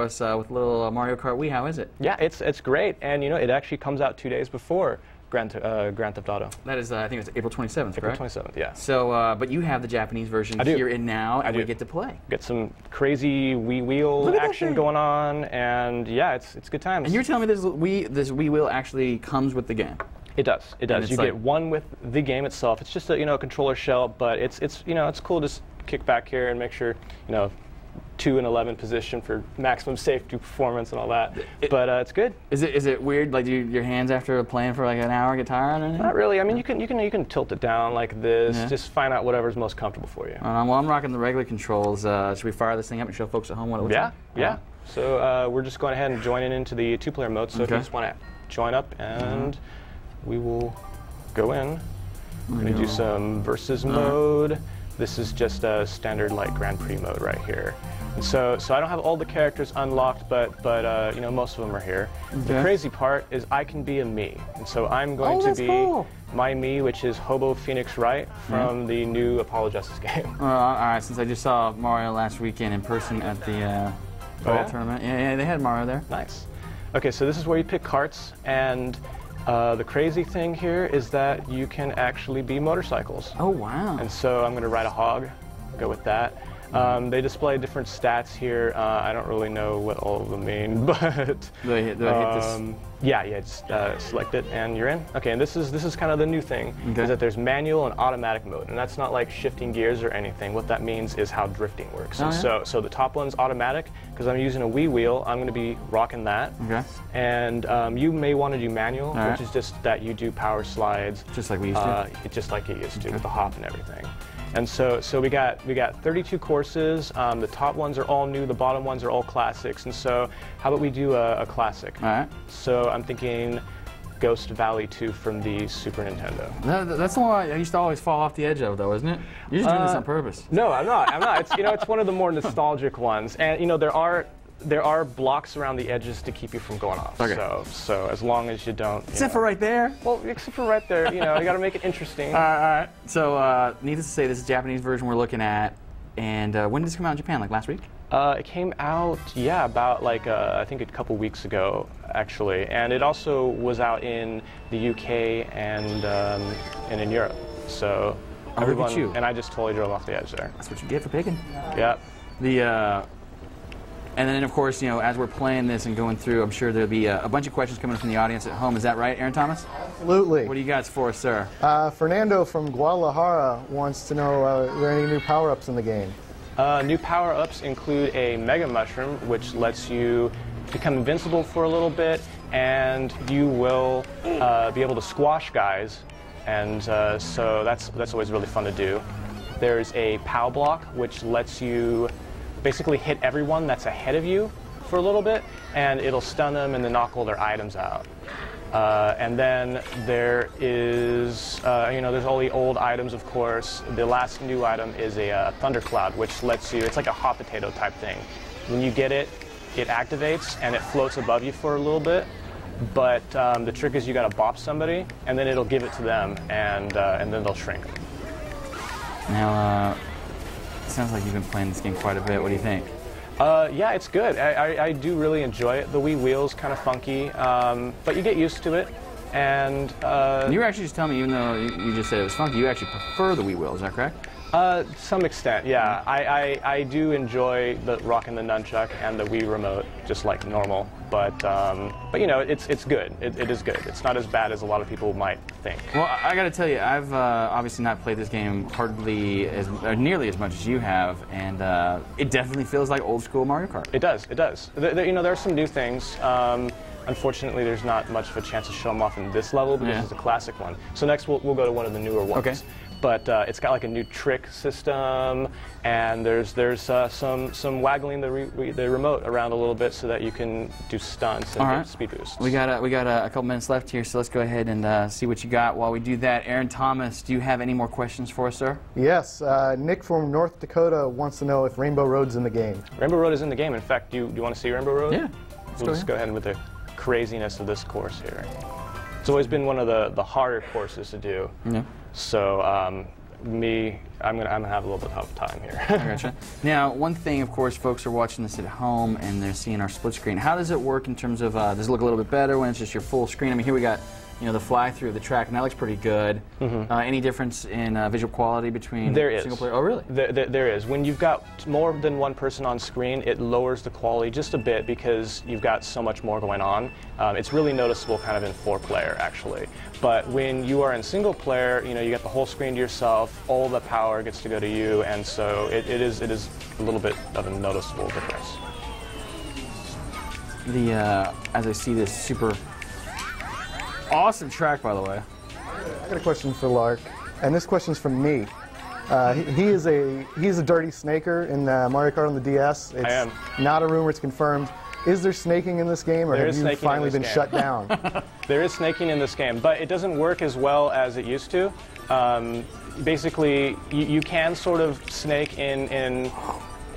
us with a little Mario Kart Wii. How is it? Yeah, it's great, and it actually comes out 2 days before Grand Theft Auto. That is, I think it's April 27th, correct? April 27th, yeah. So, but you have the Japanese version here and now, and we get to play. Get some crazy Wii wheel action going on, and yeah, it's good times. And you're telling me this Wii wheel actually comes with the game? It does. It does. You get one with the game itself. It's just a controller shell, but it's cool to just kick back here and make sure 2 and 11 position for maximum safety performance and all that. But it's good. Is it weird? Like, do your hands after playing for like an hour get tired or anything? Not really. I mean, you can tilt it down like this. Yeah. Just find out whatever's most comfortable for you. Well, I'm rocking the regular controls. Should we fire this thing up and show folks at home what it looks like? Yeah. So we're just going ahead and joining into the 2-player mode. So if you just want to join up, and we will go in. We're going to do some versus mode. This is just a standard like Grand Prix mode right here. And so I don't have all the characters unlocked, but most of them are here. The crazy part is I can be a me, and so I'm going to be my me, which is Hobo Phoenix Wright from the new Apollo Justice game. All right, since I just saw Mario last weekend in person at the ball tournament. Yeah, they had Mario there. Nice. Okay, so this is where you pick karts, and the crazy thing here is that you can actually be motorcycles. Oh, wow. And so I'm going to ride a hog, go with that. They display different stats here. I don't really know what all of them mean, but do I hit this? Yeah, just select it and you're in. Okay, and this is kind of the new thing, is that there's manual and automatic mode, and that's not like shifting gears or anything. What that means is how drifting works. So the top one's automatic. Because I'm using a Wii wheel, I'm going to be rocking that. Okay. And you may want to do manual, which is just that you do power slides. Just like we used to? Just like you used to, with the hop and everything. And so we got 32 courses. The top ones are all new. The bottom ones are all classics. And so how about we do a classic? All right. So I'm thinking Ghost Valley 2 from the Super Nintendo. That's the one I used to always fall off the edge of, though, isn't it? You're just doing this on purpose. No, I'm not. It's it's one of the more nostalgic ones, and there are blocks around the edges to keep you from going off. Okay. So as long as you don't. Except for right there. Well, except for right there, you got to make it interesting. All right. So needless to say, this is the Japanese version we're looking at. And when did this come out in Japan? Like last week? It came out, about like I think a couple weeks ago, actually, and it also was out in the UK and in Europe. So everyone, look at you. And I just totally drove off the edge there. That's what you get for picking. Yeah. And then, of course, as we're playing this and going through, I'm sure there'll be a bunch of questions coming from the audience at home. Is that right, Aaron Thomas? Absolutely. What do you got for us, sir? Fernando from Guadalajara wants to know, are there any new power-ups in the game? New power-ups include a Mega Mushroom, which lets you become invincible for a little bit, and you will be able to squash guys, and so that's always really fun to do. There's a POW block, which lets you basically hit everyone that's ahead of you for a little bit, and it'll stun them and then knock all their items out. And then there is, there's all the old items, of course. The last new item is a Thundercloud, which lets you, it's like a hot potato type thing. When you get it, it activates and it floats above you for a little bit. But the trick is you got to bop somebody, and then it'll give it to them, and then they'll shrink. Now, sounds like you've been playing this game quite a bit. What do you think? Yeah, it's good. I do really enjoy it. The Wii wheel's kind of funky, but you get used to it. And you were actually just telling me, even though you just said it was funky, you actually prefer the Wii wheel. Is that correct? To some extent, yeah. I do enjoy rocking the nunchuck and the Wii remote just like normal, but it's good. It is good. It's not as bad as a lot of people might think. Well, I got to tell you, I've obviously not played this game nearly as much as you have, and it definitely feels like old school Mario Kart. It does. It does. There are some new things. Unfortunately, there's not much of a chance to show them off in this level because it's a classic one. So next we'll go to one of the newer ones. Okay. But it's got like a new trick system, and there's some waggling the remote around a little bit so that you can do stunts and get speed boosts. We got a couple minutes left here, so let's go ahead and see what you got. While we do that, Aaron Thomas, do you have any more questions for us, sir? Yes. Nick from North Dakota wants to know if Rainbow Road's in the game. Rainbow Road is in the game. In fact, do you want to see Rainbow Road? Yeah. We'll just go ahead with the craziness of this course here. It's always been one of the harder courses to do. Yeah. So I'm gonna have a little bit of time here. I gotcha. Now, one thing, of course, folks are watching this at home and they're seeing our split screen. How does it work in terms of, does it look a little bit better when it's just your full screen? I mean, here we got, you know, the fly-through of the track, and that looks pretty good. Any difference in visual quality between single player? Oh, really? There is. When you've got more than one person on screen, it lowers the quality just a bit because you've got so much more going on. It's really noticeable kind of in 4-player, actually. But when you are in single player, you know, you got the whole screen to yourself, all the power gets to go to you, and so it is a little bit of a noticeable difference. As I see this super awesome track, by the way. I got a question for Lark, and this question's from me. He's a dirty snaker in Mario Kart on the DS. It's I am. Not a rumor; it's confirmed. Is there snaking in this game, or have you finally been shut down? There is snaking in this game, but it doesn't work as well as it used to. Basically, you can sort of snake in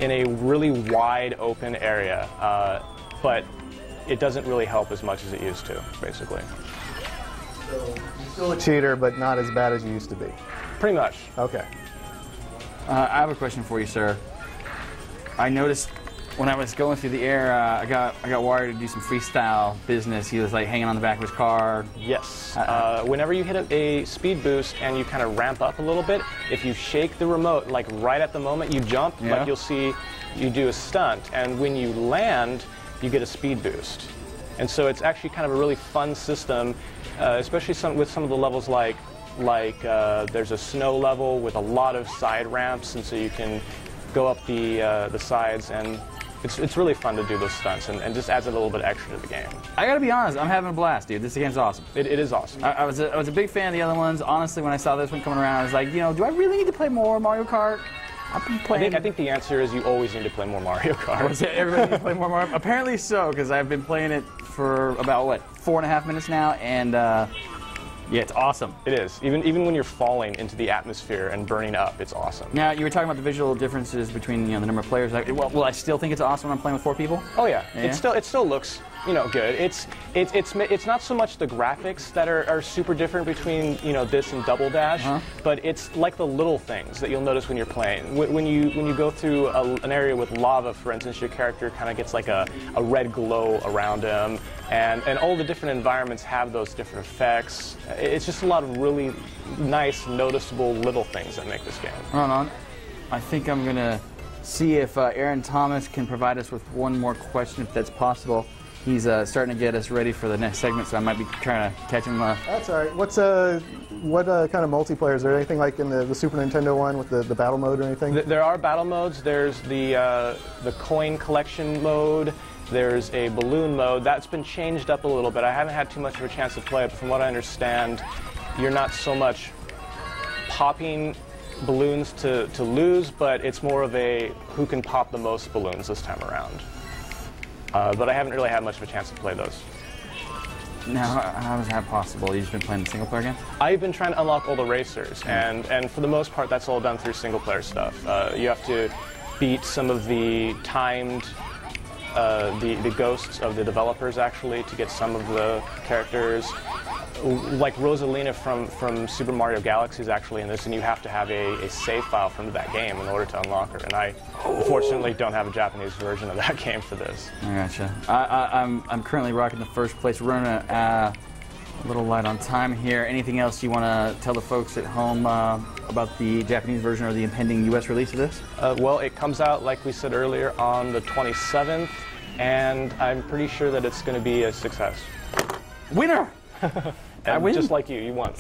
a really wide open area, but it doesn't really help as much as it used to, basically. So you're still a cheater, but not as bad as you used to be. Pretty much. Okay. I have a question for you, sir. I noticed when I was going through the air, I got Wario to do some freestyle business. He was like hanging on the back of his car. Yes. Whenever you hit a speed boost and you kind of ramp up a little bit, if you shake the remote, like right at the moment you jump, like you'll see you do a stunt, and when you land, you get a speed boost. And so it's actually kind of a really fun system, especially with some of the levels like there's a snow level with a lot of side ramps, and so you can go up the sides, and it's really fun to do those stunts, and just adds a little bit extra to the game. I gotta be honest, I'm having a blast, dude. This game's awesome. It is awesome. I was a big fan of the other ones. Honestly, when I saw this one coming around, I was like, you know, do I really need to play more Mario Kart? I've been playing. I think the answer is you always need to play more Mario Kart. Everybody needs to play more Mario. Apparently so, because I've been playing it for about, what, 4.5 minutes now, and yeah, it's awesome. It is. Even when you're falling into the atmosphere and burning up, it's awesome. Now, you were talking about the visual differences between, you know, the number of players. Well, I still think it's awesome when I'm playing with 4 people? Oh yeah. It still looks, you know, good. It's not so much the graphics that are super different between, you know, this and Double Dash, but it's like the little things that you'll notice when you're playing. When you go through an area with lava, for instance, your character kind of gets like a red glow around him, and all the different environments have those different effects. It's just a lot of really nice, noticeable little things that make this game. Hold on. I think I'm gonna see if Aaron Thomas can provide us with one more question, if that's possible. He's starting to get us ready for the next segment, so I might be trying to catch him. That's all right. What kind of multiplayer? Is there anything like in the Super Nintendo one with the battle mode or anything? There are battle modes. There's the coin collection mode. There's a balloon mode. That's been changed up a little bit. I haven't had too much of a chance to play it, but from what I understand, you're not so much popping balloons to lose, but it's more of a who can pop the most balloons this time around. But I haven't really had much of a chance to play those. Now, how is that possible? You've just been playing the single player game? I've been trying to unlock all the racers, and for the most part, that's all done through single player stuff. You have to beat some of the timed, the ghosts of the developers, actually, to get some of the characters. Like Rosalina from Super Mario Galaxy is actually in this, and you have to have a save file from that game in order to unlock her. And I, unfortunately, don't have a Japanese version of that game for this. I gotcha. I'm currently rocking the first place. We're running a little light on time here. Anything else you want to tell the folks at home about the Japanese version or the impending U.S. release of this? Well, it comes out, like we said earlier, on the 27th, and I'm pretty sure that it's going to be a success. Winner! And just like you won.